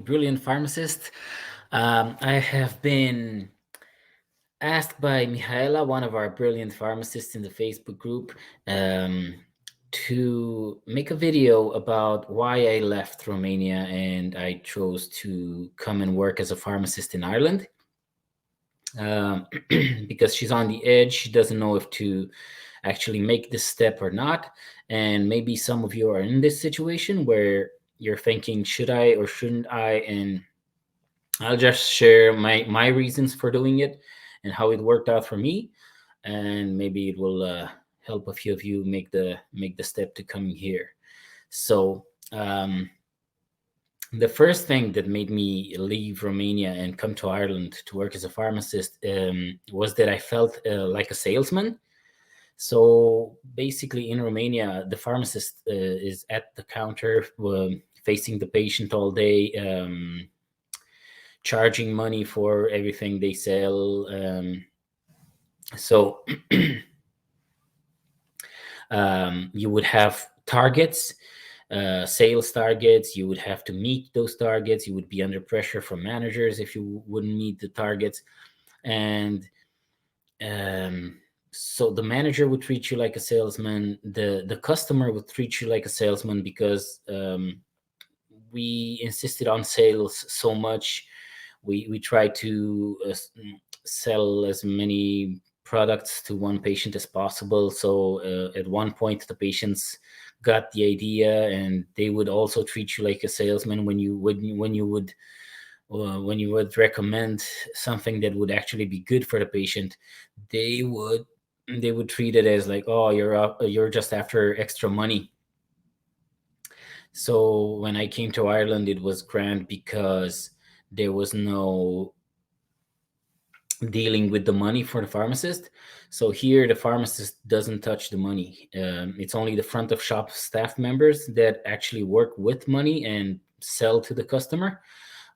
brilliant pharmacist. I have been asked by Mihaela, one of our brilliant pharmacists in the Facebook group, um, to make a video about why I left Romania and I chose to come and work as a pharmacist in Ireland. Because she's on the edge, she doesn't know if to actually make this step or not. And maybe some of you are in this situation where you're thinking, should I or shouldn't I? And I'll just share my reasons for doing it and how it worked out for me, and maybe it will help a few of you make the step to coming here. So the first thing that made me leave Romania and come to Ireland to work as a pharmacist was that I felt like a salesman. So basically, in Romania, the pharmacist is at the counter, facing the patient all day, charging money for everything they sell. So you would have targets, sales targets. You would have to meet those targets. You would be under pressure from managers if you wouldn't meet the targets. And so the manager would treat you like a salesman. The customer would treat you like a salesman because we insisted on sales so much. We tried to sell as many products to one patient as possible. So at one point, the patients got the idea, and they would also treat you like a salesman when you would recommend something that would actually be good for the patient. They would treat it as like, oh, you're just after extra money. So when I came to Ireland, it was grand because there was no dealing with the money for the pharmacist. So here, the pharmacist doesn't touch the money. It's only the front of shop staff members that actually work with money and sell to the customer.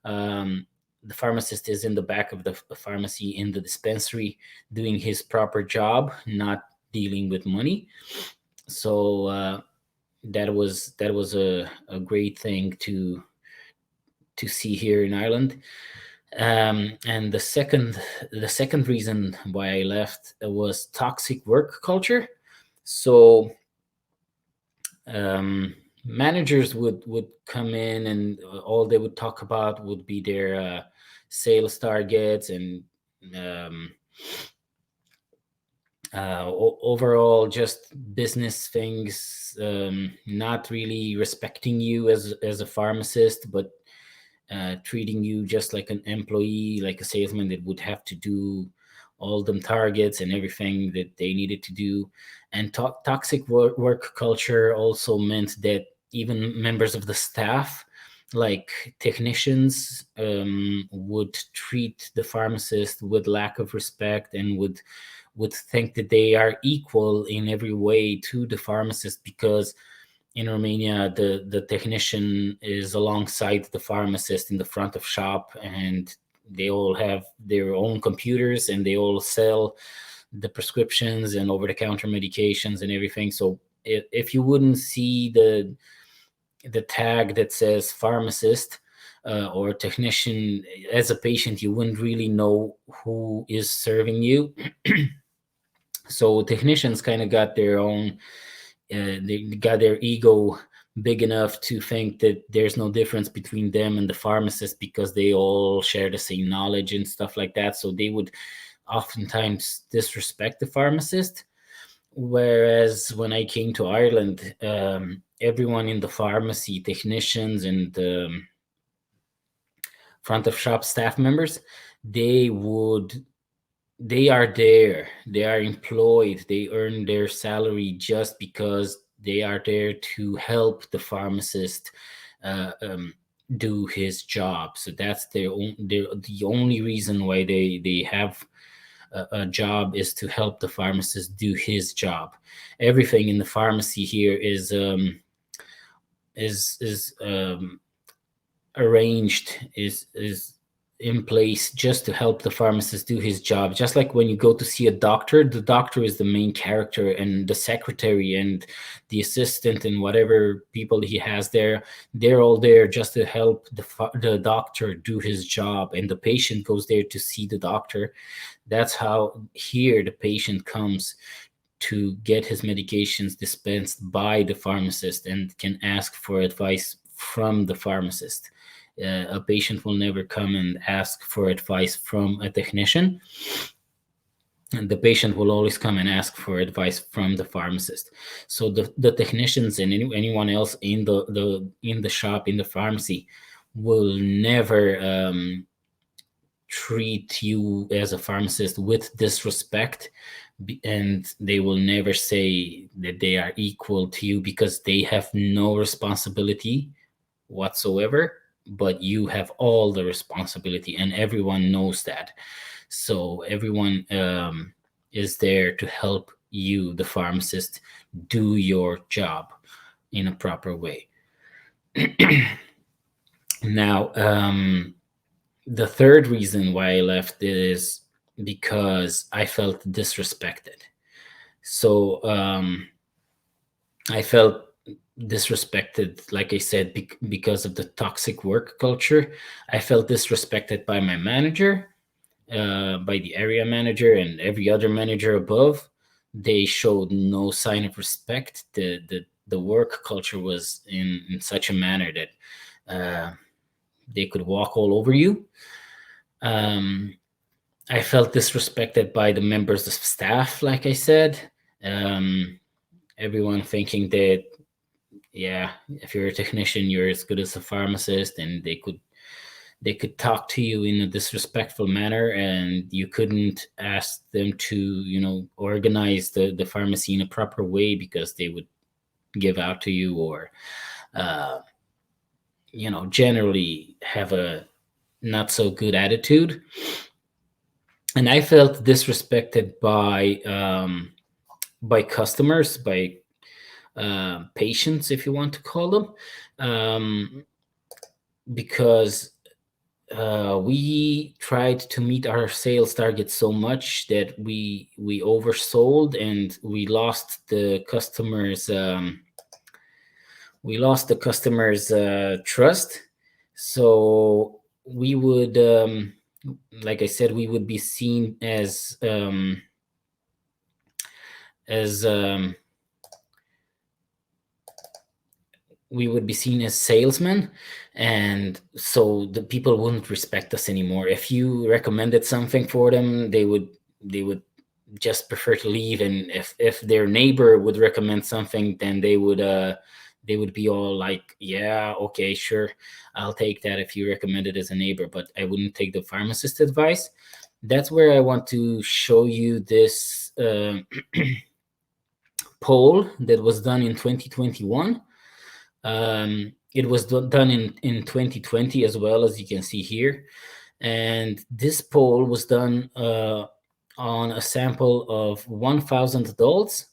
The pharmacist is in the back of the pharmacy in the dispensary doing his proper job, not dealing with money. So that was a great thing to see here in Ireland. And the second reason why I left was toxic work culture. So managers would come in, and all they would talk about would be their sales targets and um, overall just business things, not really respecting you as a pharmacist, but treating you just like an employee, like a salesman that would have to do all them targets and everything that they needed to do. And toxic work culture also meant that even members of the staff, like technicians, would treat the pharmacist with lack of respect and would think that they are equal in every way to the pharmacist, because in Romania, the technician is alongside the pharmacist in the front of shop, and they all have their own computers, and they all sell the prescriptions and over-the-counter medications and everything. So if you wouldn't see the tag that says pharmacist or technician as a patient, you wouldn't really know who is serving you. So technicians kind of got their own, they got their ego big enough to think that there's no difference between them and the pharmacist because they all share the same knowledge and stuff like that. So they would oftentimes disrespect the pharmacist. Whereas when I came to Ireland, everyone in the pharmacy, technicians and front of shop staff members, they are there, they are employed, they earn their salary just because they are there to help the pharmacist do his job. So that's the only reason why they have a job, is to help the pharmacist do his job. Everything in the pharmacy here is arranged, is in place just to help the pharmacist do his job. Just like when you go to see a doctor, the doctor is the main character, and the secretary and the assistant and whatever people he has there, they're all there just to help the doctor do his job, and the patient goes there to see the doctor. That's how here the patient comes to get his medications dispensed by the pharmacist and can ask for advice from the pharmacist. A patient will never come and ask for advice from a technician. And the patient will always come and ask for advice from the pharmacist. So the technicians and anyone else in the shop, in the pharmacy, will never treat you as a pharmacist with disrespect, and they will never say that they are equal to you, because they have no responsibility whatsoever, but you have all the responsibility, and everyone knows that. So everyone is there to help you, the pharmacist, do your job in a proper way. Now, the third reason why I left is because I felt disrespected. So I felt disrespected, like I said, because of the toxic work culture. I felt disrespected by my manager, by the area manager, and every other manager above. They showed no sign of respect. The work culture was in such a manner that they could walk all over you. Um, I felt disrespected by the members of staff, like I said. Um, Everyone thinking that, yeah, if you're a technician, you're as good as a pharmacist, and they could talk to you in a disrespectful manner, and you couldn't ask them to, organize the pharmacy in a proper way, because they would give out to you, or uh, generally have a not so good attitude. And I felt disrespected by customers, by patients, if you want to call them, because we tried to meet our sales target so much that we oversold, and we lost the customers trust. So we would, like I said, we would be seen as we would be seen as salesmen, and so the people wouldn't respect us anymore. If you recommended something for them, they would just prefer to leave. And if their neighbor would recommend something, then they would be all like, yeah, okay, sure, I'll take that if you recommend it as a neighbor, but I wouldn't take the pharmacist advice. That's where I want to show you this poll that was done in 2021. It was done in 2020 as well, as you can see here. And this poll was done on a sample of 1,000 adults.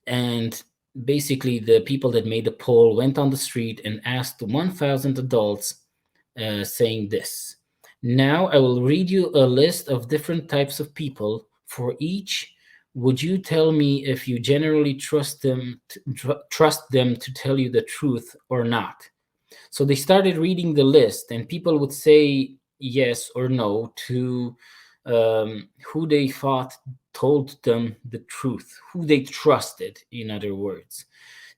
And basically, the people that made the poll went on the street and asked 1,000 adults, saying this. Now I will read you a list of different types of people. For each, would you tell me if you generally trust them to tell you the truth or not? So they started reading the list, and people would say yes or no to who they thought told them the truth, who they trusted, in other words,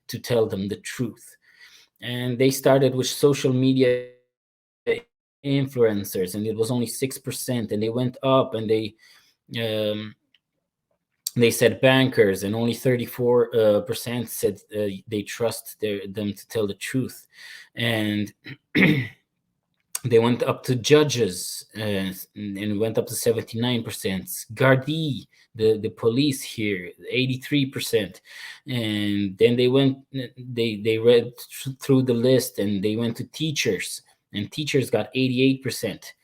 to tell them the truth. And they started with social media influencers, and it was only 6%, and they went up, and um, they said bankers, and only 34% said they trust them to tell the truth. And they went up to judges, and went up to 79%. Gardaí, the police here, 83%. And then they read through the list, and they went to teachers, and teachers got 88%.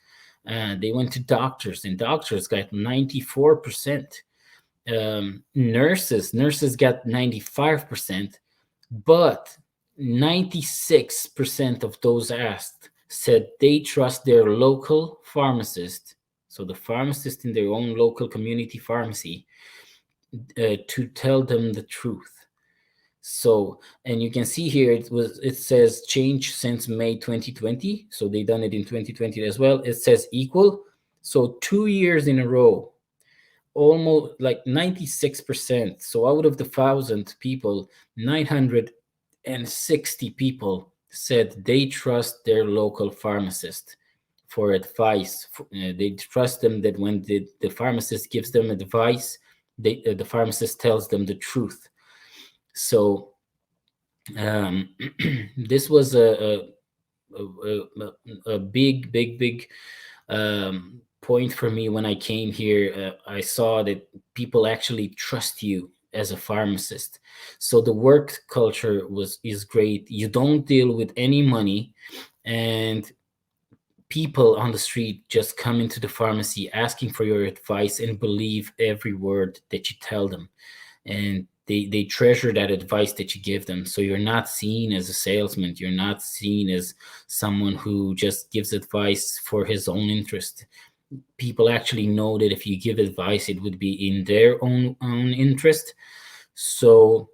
They went to doctors, and doctors got 94%. Nurses got 95%, but 96% of those asked said they trust their local pharmacist, so the pharmacist in their own local community pharmacy, to tell them the truth. So, and you can see here it says change since May 2020. So they done it in 2020 as well. It says equal. So 2 years in a row, almost like 96%. So out of the 1,000 people, 960 people said they trust their local pharmacist for advice. They trust them that when the pharmacist gives them advice, the pharmacist tells them the truth. So this was a big point for me when I came here. I saw that people actually trust you as a pharmacist. So the work culture is great. You don't deal with any money, and people on the street just come into the pharmacy asking for your advice and believe every word that you tell them. And they treasure that advice that you give them. So you're not seen as a salesman. You're not seen as someone who just gives advice for his own interest. People actually know that if you give advice, it would be in their own interest. So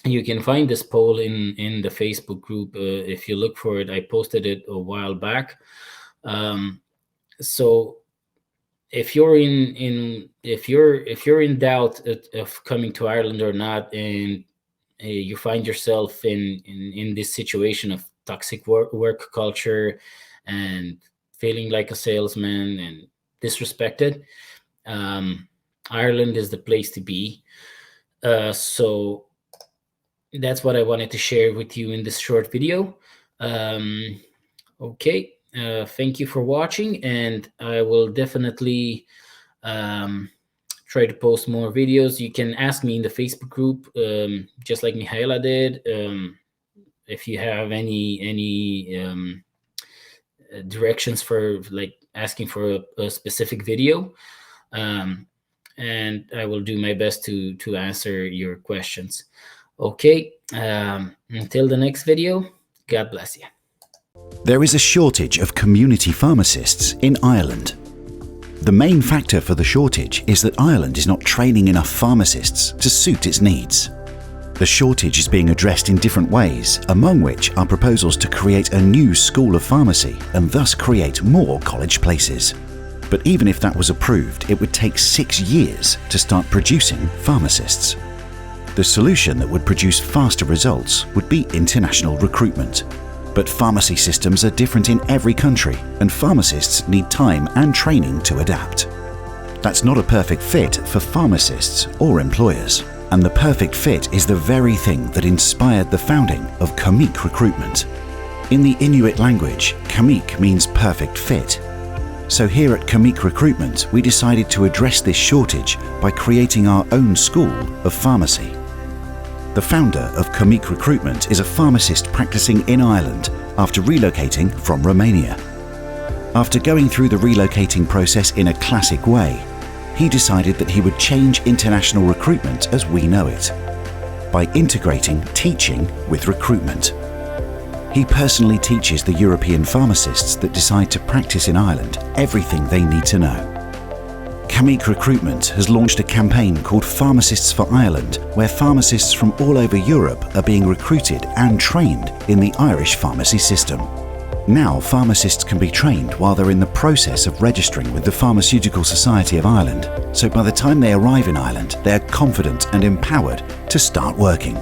you can find this poll in the Facebook group. If you look for it, I posted it a while back. So if you're in doubt of coming to Ireland or not, and you find yourself in this situation of toxic work culture and feeling like a salesman and disrespected, Ireland is the place to be. So that's what I wanted to share with you in this short video. Okay. Thank you for watching, and I will definitely try to post more videos. You can ask me in the Facebook group, just like Mihaela did, if you have any directions for like asking for a specific video, and I will do my best to answer your questions. Okay, until the next video, God bless you. There is a shortage of community pharmacists in Ireland. The main factor for the shortage is that Ireland is not training enough pharmacists to suit its needs. The shortage is being addressed in different ways, among which are proposals to create a new school of pharmacy and thus create more college places. But even if that was approved, it would take 6 years to start producing pharmacists. The solution that would produce faster results would be international recruitment. But pharmacy systems are different in every country, and pharmacists need time and training to adapt. That's not a perfect fit for pharmacists or employers, and the perfect fit is the very thing that inspired the founding of Kamiq Recruitment. In the Inuit language, Kamiq means perfect fit. So here at Kamiq Recruitment, we decided to address this shortage by creating our own school of pharmacy. The founder of Kamiq Recruitment is a pharmacist practicing in Ireland after relocating from Romania. After going through the relocating process in a classic way, he decided that he would change international recruitment as we know it, by integrating teaching with recruitment. He personally teaches the European pharmacists that decide to practice in Ireland everything they need to know. Kamiq Recruitment has launched a campaign called Pharmacists for Ireland, where pharmacists from all over Europe are being recruited and trained in the Irish pharmacy system. Now pharmacists can be trained while they're in the process of registering with the Pharmaceutical Society of Ireland, so by the time they arrive in Ireland, they're confident and empowered to start working.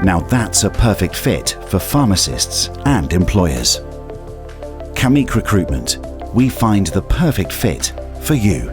Now that's a perfect fit for pharmacists and employers. Kamiq Recruitment, we find the perfect fit for you.